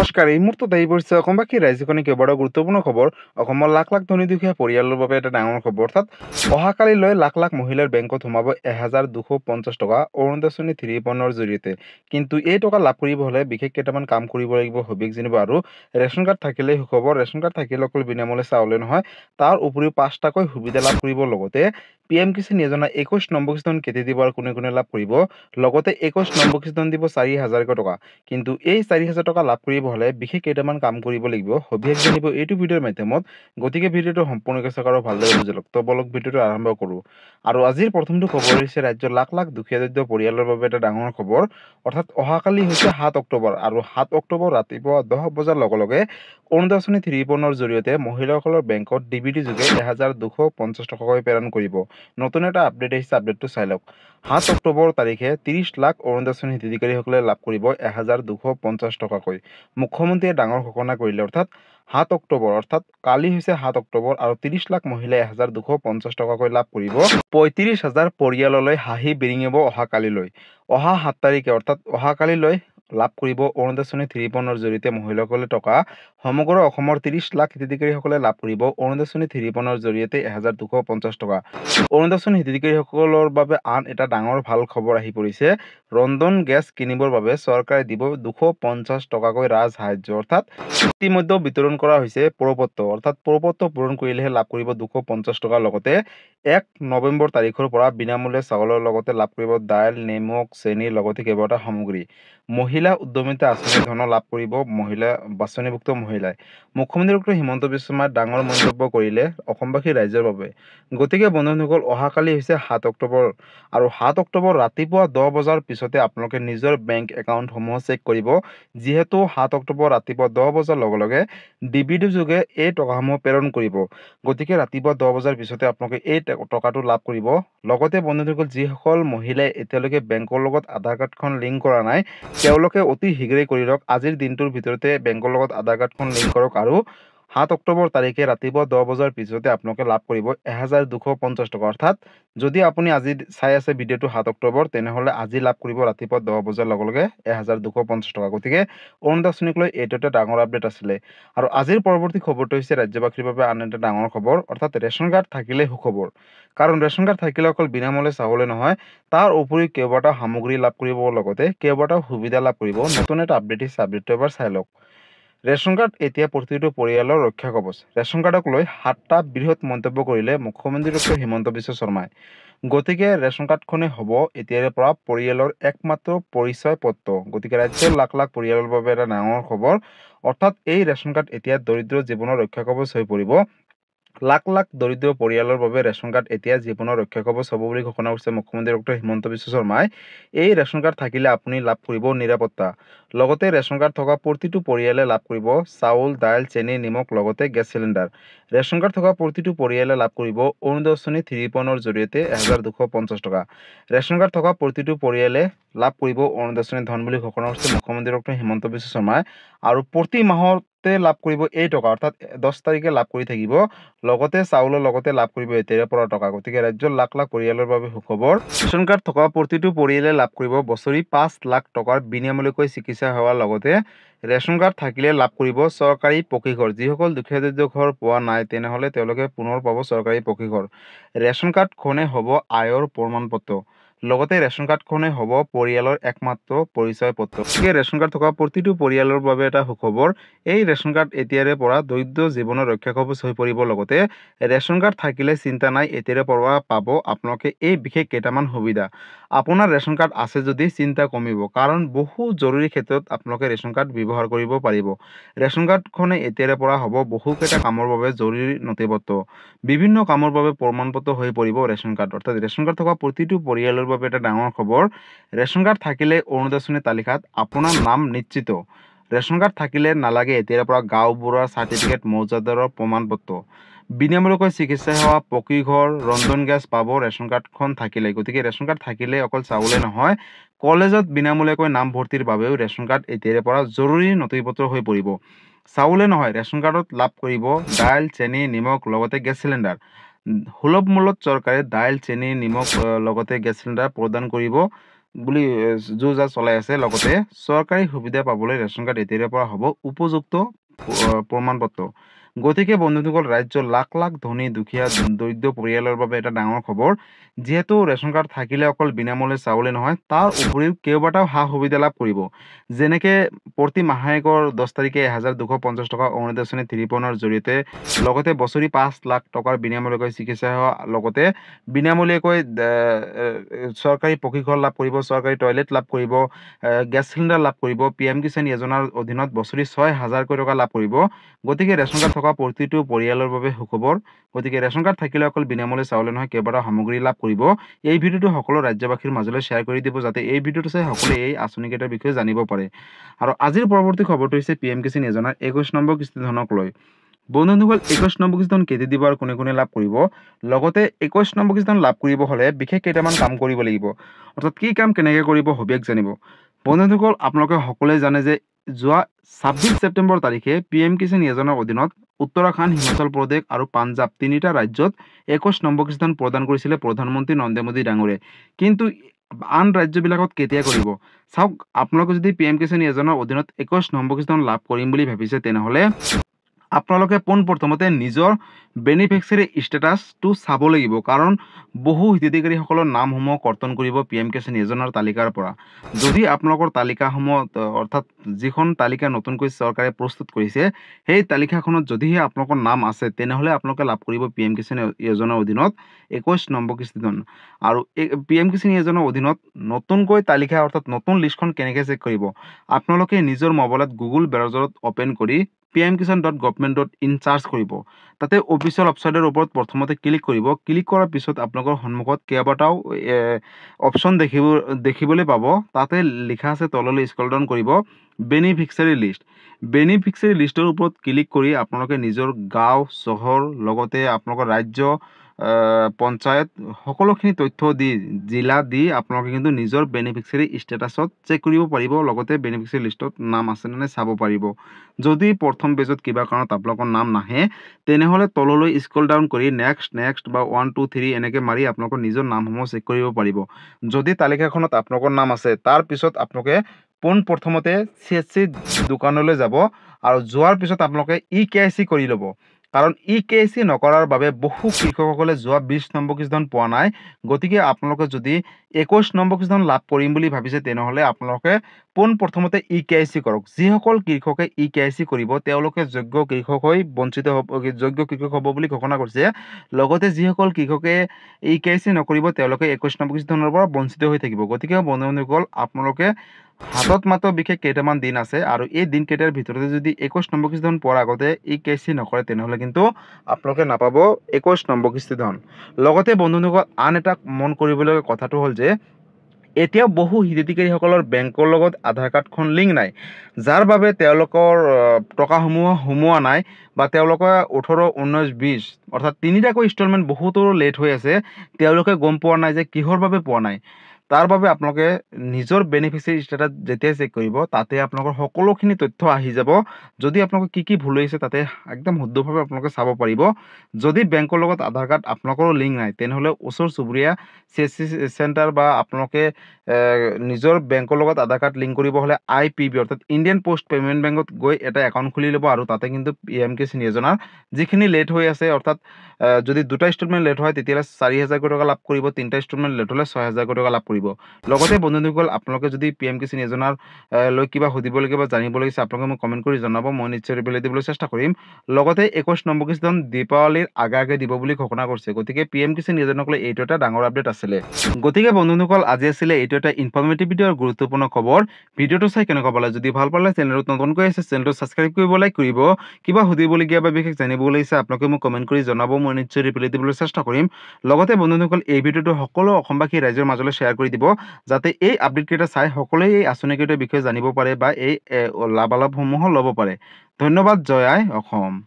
নমস্কাৰ। এই মুহূৰ্তত আহি পৰিছে অসমবাসী ৰাজ্যখনে কেইবাটাও গুৰুত্বপূৰ্ণ খবৰ। অসমৰ লাখ লাখ ধনী দুখীয়া পৰিয়ালৰ বাবে এটা ডাঙৰ খবৰ। অৰ্থাৎ অহাকালিলৈ লাখ লাখ মহিলাৰ বেংকত সোমাব 1250 টকা অৰুণোদয় আঁচনি 3.1 জৰিয়তে। কিন্তু এই টকা লাভ কৰিব হ'লে বিশেষ কেইটামান কাম কৰিব লাগিব, সবিশেষ জানিব। আৰু ৰেচন কাৰ্ড থাকিলেই সুখবৰ। ৰেচন কাৰ্ড থাকিলে অকল বিনামূল্যে চাউলে নহয়, তাৰ উপৰিও 5টাকৈ সুবিধা লাভ কৰিব। লগতে PM কিষাণ যোজনা 21 নম্বৰ কিস্তি কেতিয়া দিব আৰু কোনে কোনে লাভ কৰিব। লগতে 21 নম্বৰ কিস্তি দিব 4,000 টকা। কিন্তু এই 4,000 টকা লাভ কৰিব হ'লে বিশেষ কেইটামান কাম কৰিব লাগিব, সবিশেষ জানিব এইটো ভিডিঅ'ৰ মাধ্যমত। গতিকে ভিডিঅ'টো সম্পূৰ্ণকৈ চাওক আৰু ভালদৰে বুজি লওক। তো বলক ভিডিঅ'টো আৰম্ভ কৰোঁ। আৰু আজিৰ প্ৰথমটো খবৰ হৈছে ৰাজ্যৰ লাখ লাখ দুখীয়া দৰিদ্ৰ পৰিয়ালৰ বাবে এটা ডাঙৰ খবৰ। অৰ্থাৎ অহাকালি হৈছে 7 অক্টোবৰ আৰু 7 অক্টোবৰ ৰাতিপুৱা 10 বজাৰ লগে লগে অৰুণোদয় আঁচনি 3.1 জৰিয়তে মহিলাসকলৰ বেংকত DBT যোগে 1250 টকাকৈ প্ৰেৰণ কৰিব। নতুন এটা আপডেট আহিছে, আপডেটটো চাই লওক। 7 অক্টোবৰ তাৰিখে 30 লাখ অৰুণোদয় আঁচনি হিতাধিকাৰীসকলে লাভ কৰিব 1250 টকাকৈ। মুখ্যমন্ত্ৰীয়ে ডাঙৰ ঘোষণা কৰিলে। অৰ্থাৎ 7 অক্টোবৰ অৰ্থাৎ কালি হৈছে 7 অক্টোবৰ আৰু 30 লাখ মহিলাই 1250 টকাকৈ লাভ কৰিব। 35,000 পৰিয়াললৈ হাঁহি বিৰিঙিব অহাকালিলৈ। অহা 7 তাৰিখে অৰ্থাৎ অহাকালিলৈ লাভ কৰিব অৰুণোদয় আঁচনি 3.1 জৰিয়তে মহিলাসকলে টকা। সমগ্ৰ অসমৰ 30 লাখ হিতাধিকাৰীসকলে লাভ কৰিব অৰুণোদয় আঁচনি 3.1 জৰিয়তে 1250 টকা। অৰুণোদয় আঁচনি হিতাধিকাৰীসকলৰ বাবে আন এটা ডাঙৰ ভাল খবৰ আহি পৰিছে। ৰন্ধন গেছ কিনিবৰ বাবে চৰকাৰে দিব 250 টকাকৈ ৰাজসাহায্য। অৰ্থাৎ ইতিমধ্যে বিতৰণ কৰা হৈছে প্ৰপত্ৰ। অৰ্থাৎ প্ৰপত্ৰ পূৰণ কৰিলেহে লাভ কৰিব 250 টকা। লগতে 1 নৱেম্বৰ তাৰিখৰ পৰা বিনামূল্যে চাউলৰ লগতে লাভ কৰিব দাইল, নিমখ, চেনি লগতে কেইবাটা সামগ্ৰী। মহিলা উদ্যমিতা আঁচনিৰ ধন লাভ কৰিব বাছনিভুক্ত মহিলাই। মুখ্যমন্ত্ৰী ডক্টৰ হিমন্ত বিশ্ব শৰ্মাই ডাঙৰ মন্তব্য কৰিলে অসমবাসী ৰাইজৰ বাবে। গতিকে বন্ধুসকল, অহাকালি হৈছে 7 অক্টোবৰ আৰু 7 অক্টোবৰ ৰাতিপুৱা 10 বজাৰ পিছতে আপোনালোকে নিজৰ বেংক একাউণ্টসমূহ চেক কৰিব। যিহেতু 7 অক্টোবৰ ৰাতিপুৱা 10 বজাৰ লগে লগে DBT যোগে এই টকাসমূহ প্ৰেৰণ কৰিব। গতিকে ৰাতিপুৱা 10 বজাৰ পিছতে আপোনালোকে এই টকাটো লাভ কৰিব। লগতে বন্ধুসকল, যিসকল মহিলাই এতিয়ালৈকে বেংকৰ লগত আধাৰ কাৰ্ডখন লিংক কৰা নাই, তেওঁলোকে অতি শীঘ্ৰেই কৰি লওক। আজিৰ দিনটোৰ ভিতৰতে বেংকৰ লগত আধাৰ কাৰ্ডখন লিংক কৰক আৰু 7 অক্টোবৰ তাৰিখে ৰাতিপুৱা 10 বজাৰ পিছতে আপোনালোকে লাভ কৰিব 1250 টকা। অৰ্থাৎ যদি আপুনি আজি চাই আছে ভিডিঅ'টো 7 অক্টোবৰ, তেনেহ'লে আজি লাভ কৰিব ৰাতিপুৱা 10 বজাৰ লগে লগে 1250 টকা। গতিকে অৰুণোদয় আঁচনিক লৈ এইটো এটা ডাঙৰ আপডেট আছিলে। আৰু আজিৰ পৰৱৰ্তী খবৰটো হৈছে ৰাজ্যবাসীৰ বাবে আন এটা ডাঙৰ খবৰ। অৰ্থাৎ ৰেচন কাৰ্ড থাকিলে সুখবৰ। কাৰণ ৰেচন কাৰ্ড থাকিলে অকল বিনামূল্যে চাউলে নহয়, তাৰ উপৰিও কেইবাটাও সামগ্ৰী লাভ কৰিব, লগতে কেইবাটাও সুবিধা লাভ কৰিব। নতুন এটা আপডেট দিছে, আপডেটটো এবাৰ চাই লওক। ৰেচন কাৰ্ড এতিয়া প্ৰতিটো পৰিয়ালৰ ৰক্ষা কৱচ। ৰেচন কাৰ্ডক লৈ 7টা বৃহৎ মন্তব্য কৰিলে মুখ্যমন্ত্ৰী ডক্টৰ হিমন্ত বিশ্ব শৰ্মাই। গতিকে ৰেচন কাৰ্ডখনে হ'ব এতিয়াৰে পৰা পৰিয়ালৰ একমাত্ৰ পৰিচয় পত্ৰ। গতিকে ৰাজ্যৰ লাখ লাখ পৰিয়ালৰ বাবে এটা ডাঙৰ খবৰ। অৰ্থাৎ এই ৰেচন কাৰ্ড এতিয়া দৰিদ্ৰ জীৱনৰ ৰক্ষা কৱচ হৈ পৰিব। লাখ লাখ দৰিদ্ৰ পৰিয়ালৰ বাবে ৰেচন কাৰ্ড এতিয়া জীৱনৰ ৰক্ষা কৱচ হ'ব বুলি ঘোষণা কৰিছে মুখ্যমন্ত্ৰী ডক্টৰ হিমন্ত বিশ্ব শৰ্মাই। এই ৰেচন কাৰ্ড থাকিলে আপুনি লাভ কৰিব নিৰাপত্তা। লগতে ৰেচন কাৰ্ড থকা প্ৰতিটো পৰিয়ালে লাভ কৰিব চাউল, দাইল, চেনি, নিমখ লগতে গেছ চিলিণ্ডাৰ। ৰেচন কাৰ্ড থকা প্ৰতিটো পৰিয়ালে লাভ কৰিব অৰুণোদয় আঁচনি 3.1 জৰিয়তে 1250 টকা। ৰেচন কাৰ্ড থকা প্ৰতিটো পৰিয়ালে লাভ কৰিব অৰুণোদয় আঁচনিৰ ধন বুলি ঘোষণা কৰিছে মুখ্যমন্ত্ৰী ডক্টৰ হিমন্ত বিশ্ব শৰ্মাই। আৰু প্ৰতি মাহতে লাভ কৰিব এই টকা। অৰ্থাৎ 10 তাৰিখে লাভ কৰি থাকিব। লগতে চাউলৰ লগতে লাভ কৰিব এতিয়াৰে পৰা টকা। গতিকে ৰাজ্যৰ লাখ লাখ পৰিয়ালৰ বাবে সুখবৰ। ৰেচন কাৰ্ড থকা প্ৰতিটো পৰিয়ালে লাভ কৰিব বছৰি 5 লাখ টকাৰ বিনামূলীয়াকৈ চিকিৎসা সেৱাৰ লগতে ৰেচন কাৰ্ড থাকিলে লাভ কৰিব চৰকাৰী পকী ঘৰ। যিসকল দুখীয়া দৰিদ্ৰ ঘৰ পোৱা নাই, তেনেহ'লে তেওঁলোকে পুনৰ পাব চৰকাৰী পকী ঘৰ। ৰেচন কাৰ্ডখনে হ'ব আয়ৰ প্ৰমাণপত্ৰ। লগতে ৰেচন কাৰ্ডখনে হ'ব পৰিয়ালৰ একমাত্ৰ পৰিচয় পত্ৰ। গতিকে ৰেচন কাৰ্ড থকা প্ৰতিটো পৰিয়ালৰ বাবে এটা সুখবৰ। এই ৰেচন কাৰ্ড এতিয়াৰে পৰা দৰিদ্ৰ জীৱনৰ ৰক্ষা কৱচ হৈ পৰিব। লগতে ৰেচন কাৰ্ড থাকিলে চিন্তা নাই, এতিয়াৰে পৰা পাব আপোনালোকে এই বিশেষ কেইটামান সুবিধা। আপোনাৰ ৰেচন কাৰ্ড আছে যদি চিন্তা কমিব, কাৰণ বহু জৰুৰী ক্ষেত্ৰত আপোনালোকে ৰেচন কাৰ্ড ব্যৱহাৰ কৰিব পাৰিব। ৰেচন কাৰ্ডখনে এতিয়াৰে পৰা হ'ব বহুকেইটা কামৰ বাবে জৰুৰী নথিপত্ৰ। বিভিন্ন কামৰ বাবে প্ৰমাণপত্ৰ হৈ পৰিব ৰেচন কাৰ্ড। অৰ্থাৎ ৰেচন কাৰ্ড থকা প্ৰতিটো পৰিয়ালৰ বাবে এটা ডাঙৰ খবৰ। ৰেচন কাৰ্ড থাকিলে অৰুণোদয় আঁচনিৰ তালিকাত আপোনাৰ নাম নিশ্চিত। ৰেচন কাৰ্ড থাকিলে নালাগে এতিয়াৰে পৰা গাঁওবুঢ়াৰ চাৰ্টিফিকেট, মৌজাদাৰৰ প্ৰমাণপত্ৰ। বিনামূলীয়াকৈ চিকিৎসা সেৱা, পকী ঘৰ, ৰন্ধন গেছ পাব ৰেচন কাৰ্ডখন থাকিলে। গতিকে ৰেচন কাৰ্ড থাকিলে অকল চাউলে নহয়, কলেজত বিনামূলীয়াকৈ নাম ভৰ্তিৰ বাবেও ৰেচন কাৰ্ড এতিয়াৰে পৰা জৰুৰী নথিপত্ৰ হৈ পৰিব। চাউলে নহয়, ৰেচন কাৰ্ডত লাভ কৰিব দাইল, চেনি, নিমখ লগতে গেছ চিলিণ্ডাৰ। সুলভ মূল্যত চৰকাৰে দাইল, চেনি, নিমখ লগতে গেছ চিলিণ্ডাৰ প্ৰদান কৰিব। বুলি যো-জা চলাই আছে। লগতে চৰকাৰী সুবিধা পাবলৈ ৰেচন কাৰ্ড এতিয়াৰে পৰা হ'ব উপযুক্ত প্ৰমাণপত্ৰ। গতিকে বন্ধুসকল, ৰাজ্যৰ লাখ লাখ ধনী দুখীয়া দৰিদ্ৰ পৰিয়ালৰ বাবে এটা ডাঙৰ খবৰ। যিহেতু ৰেচন কাৰ্ড থাকিলে অকল বিনামূল্যে চাউলে নহয়, তাৰ উপৰিও কেইবাটাও সা সুবিধা লাভ কৰিব। যেনেকে প্ৰতি মাহেকৰ 10 তাৰিখে 1250 টকা অৰুণোদয় আঁচনি 3.0 জৰিয়তে, লগতে বছৰি 5 লাখ টকাৰ বিনামূলীয়াকৈ চিকিৎসা সেৱা, লগতে বিনামূলীয়াকৈ চৰকাৰী প্ৰশিক্ষণ লাভ কৰিব, চৰকাৰী টয়লেট লাভ কৰিব, গেছ চিলিণ্ডাৰ লাভ কৰিব, PM কিষাণ যোজনাৰ অধীনত বছৰি 6,000 টকা লাভ কৰিব। গতিকে ৰেচন কাৰ্ড থকা প্ৰতিটো পৰিয়ালৰ বাবে সুখবৰ। গতিকে ৰেচন কাৰ্ড থাকিলে অকল বিনামূল্যে চাউলে নহয়, কেইবাটাও সামগ্ৰী লাভ কৰিব। এই ভিডিঅ'টো সকলো ৰাজ্যবাসীৰ মাজলৈ শ্বেয়াৰ কৰি দিব, যাতে এই ভিডিঅ'টো চাই সকলোৱে এই আঁচনিকেইটাৰ বিষয়ে জানিব পাৰে। আৰু আজিৰ পৰৱৰ্তী খবৰটো হৈছে PM কিষাণ যোজনাৰ 21 নম্বৰ কিস্তি ধনক লৈ। বন্ধুসকল, 21 নম্বৰ কিস্তি ধন কেতিয়া দিব আৰু কোনে কোনে লাভ কৰিব? লগতে 21 নম্বৰ কিস্তি ধন লাভ কৰিব হ'লে বিশেষ কেইটামান কাম কৰিব লাগিব। অৰ্থাৎ কি কাম কেনেকৈ কৰিব সবিশেষ জানিব। বন্ধুসকল, আপোনালোকে সকলোৱে জানে যে যোৱা 26 ছেপ্টেম্বৰ তাৰিখে PM কিষাণ যোজনাৰ অধীনত উত্তৰাখণ্ড, হিমাচল প্ৰদেশ আৰু পাঞ্জাৱ তিনিটা ৰাজ্যত 21 নম্বৰ কিস্তি ধন প্ৰদান কৰিছিলে প্ৰধানমন্ত্ৰী নৰেন্দ্ৰ মোদী ডাঙৰে। কিন্তু আন ৰাজ্যবিলাকত কেতিয়া কৰিব? চাওক, আপোনালোকে যদি PM কিষাণ যোজনাৰ অধীনত 21 নম্বৰ কিস্তি ধন লাভ কৰিম বুলি ভাবিছে, তেনেহ'লে আপোনালোকে পোনপ্ৰথমতে নিজৰ বেনিফিচিয়াৰী ষ্টেটাছটো চাব লাগিব। কাৰণ বহু হিতাধিকাৰীসকলৰ নামসমূহ কৰ্তন কৰিব PM কিষাণ যোজনাৰ তালিকাৰ পৰা। যদি আপোনালোকৰ তালিকাসমূহ, অৰ্থাৎ যিখন তালিকা নতুনকৈ চৰকাৰে প্ৰস্তুত কৰিছে, সেই তালিকাখনত যদিহে আপোনালোকৰ নাম আছে, তেনেহ'লে আপোনালোকে লাভ কৰিব PM কিষাণ যোজনাৰ অধীনত 21 নম্বৰ কিস্তি ধন। আৰু এই PM কিষাণ যোজনাৰ অধীনত নতুনকৈ তালিকা, অৰ্থাৎ নতুন লিষ্টখন কেনেকৈ চেক কৰিব? আপোনালোকে নিজৰ মোবাইলত গুগল ব্ৰাউজাৰত অ'পেন কৰি pmkishan.government.in চাৰ্চ কৰিব। তাতে অফিচিয়েল ৱেবছাইটৰ ওপৰত প্ৰথমতে ক্লিক কৰিব। ক্লিক কৰাৰ পিছত আপোনালোকৰ সন্মুখত কেইবাটাও অপশ্যন দেখিবলৈ পাব। তাতে লিখা আছে, তললৈ স্ক্ৰল ডাউন কৰিব, বেনিফিচিয়াৰী লিষ্ট। বেনিফিচিয়াৰী লিষ্টৰ ওপৰত ক্লিক কৰি আপোনালোকে নিজৰ গাঁও, চহৰ, লগতে আপোনালোকৰ ৰাজ্য, পঞ্চায়ত সকলোখিনি তথ্য দি, জিলা দি আপোনালোকে কিন্তু নিজৰ বেনিফিচিয়াৰী ষ্টেটাছত চেক কৰিব পাৰিব। লগতে বেনিফিচিয়াৰী লিষ্টত নাম আছে নে নাই চাব পাৰিব। যদি প্ৰথম পেজত কিবা কাৰণত আপোনালোকৰ নাম নাহে, তেনেহ'লে তললৈ স্ক্ৰল ডাউন কৰি নেক্সট বা 1 2 3 এনেকৈ মাৰি আপোনালোকৰ নিজৰ নামসমূহ চেক কৰিব পাৰিব। যদি তালিকাখনত আপোনালোকৰ নাম আছে, তাৰপিছত আপোনালোকে পোনপ্ৰথমতে CSC দোকানলৈ যাব আৰু যোৱাৰ পিছত আপোনালোকে EKYC কৰি ল'ব। কাৰণ EKYC নকৰাৰ বাবে বহু কৃষকসকলে যোৱা 20 নম্বৰ কিস্তি ধন পোৱা নাই। গতিকে আপোনালোকে যদি 21 নম্বৰ কিস্তি ধন লাভ কৰিম বুলি ভাবিছে, তেনেহ'লে আপোনালোকে পোনপ্ৰথমতে EKYC কৰক। যিসকল কৃষকে EKYC কৰিব, তেওঁলোকে যোগ্য কৃষক হৈ যোগ্য কৃষক হ'ব বুলি ঘোষণা কৰিছে। লগতে যিসকল কৃষকে EKYC নকৰিব, তেওঁলোকে 21 নম্বৰ কিস্তি ধনৰ পৰা বঞ্চিত হৈ থাকিব। গতিকে বন্ধুসকল, আপোনালোকে হাতত মাত্ৰ বিশেষ কেইটামান দিন আছে, আৰু এই দিনকেইটাৰ ভিতৰতে যদি 21 নম্বৰ কিস্তি ধন পোৱাৰ আগতে EKYC নকৰে, তেনেহ'লে কিন্তু আপোনালোকে নাপাব 21 নম্বৰ কিস্তি ধন। লগতে বন্ধুসকল, আন এটা মন কৰিবলগীয়া কথাটো হ'ল যে এতিয়াও বহু হিতাধিকাৰীসকলৰ বেংকৰ লগত আধাৰ কাৰ্ডখন লিংক নাই, যাৰ বাবে তেওঁলোকৰ টকাসমূহ সোমোৱা নাই, বা তেওঁলোকে 18, 19, 20 অৰ্থাৎ তিনিটাকৈ ইনষ্টলমেণ্ট বহুতো লেট হৈ আছে। তেওঁলোকে গম পোৱা নাই যে কিহৰ বাবে পোৱা নাই। তাৰ বাবে আপোনালোকে নিজৰ বেনিফিচিয়াৰী ষ্টেটাছ যেতিয়া চেক কৰিব, তাতে আপোনালোকৰ সকলোখিনি তথ্য আহি যাব। যদি আপোনালোকৰ কি ভুল হৈছে, তাতে একদম শুদ্ধভাৱে আপোনালোকে চাব পাৰিব। যদি বেংকৰ লগত আধাৰ কাৰ্ড আপোনালোকৰো লিংক নাই, তেনেহ'লে ওচৰ চুবুৰীয়া CSC চেণ্টাৰ বা আপোনালোকে নিজৰ বেংকৰ লগত আধাৰ কাৰ্ড লিংক কৰিব হ'লে IPB অৰ্থাৎ ইণ্ডিয়ান পোষ্ট পে'মেণ্ট বেংকত গৈ এটা একাউণ্ট খুলি ল'ব। আৰু তাতে কিন্তু PM কিষাণ যোজনাৰ যিখিনি লেট হৈ আছে, অৰ্থাৎ যদি 2টা ইনষ্টলমেণ্ট লেট হয়, তেতিয়াহ'লে 4,000 টকা লাভ কৰিব, 3টা ইনষ্টলমেণ্ট লেট হ'লে 6,000 টকা লাভ কৰিব। লগতে বন্ধুসকল, আপোনালোকে যদি PM কিষাণ যোজনাৰ লৈ কিবা সুধিবলগীয়া বা জানিবলগীয়া আছে, আপোনালোকে মোক কমেণ্ট কৰি জনাব। মই নিশ্চয় ৰিপ্লাই দিবলৈ চেষ্টা কৰিম। লগতে 21 নম্বৰ কিস্তি ধন দীপাৱলীৰ আগে দিব বুলি ঘোষণা কৰিছে। গতিকে PM কিষাণ যোজনাক লৈ এইটো এটা ডাঙৰ আপডেট আছিলে। গতিকে বন্ধুসকল, আজি আছিলে এইটো এটা ইনফৰ্মেটিভ ভিডিঅ' আৰু গুৰুত্বপূৰ্ণ খবৰ। ভিডিঅ'টো চাই কেনেকুৱা পালে? যদি ভাল পালে, চেনেলটো নতুনকৈ আছে, চেনেলটো ছাবস্ক্ৰাইব কৰিব, লাইক কৰিব। কিবা সুধিবলগীয়া বা বিশেষ জানিবলগীয়া আছে, আপোনালোকে মোক কমেণ্ট কৰি জনাব। মই নিশ্চয় ৰিপ্লাই দিবলৈ চেষ্টা কৰিম। লগতে বন্ধুসকল, এই ভিডিঅ'টো সকলো অসমবাসী ৰাইজৰ মাজলৈ শ্বেয়াৰ কৰি দিব, যাতে এই আপডেটকেইটা চাই সকলোৱে এই আঁচনিকেইটাৰ বিষয়ে জানিব পাৰে বা এই লাভালাভসমূহ ল'ব পাৰে। ধন্যবাদ। জয় আই অসম।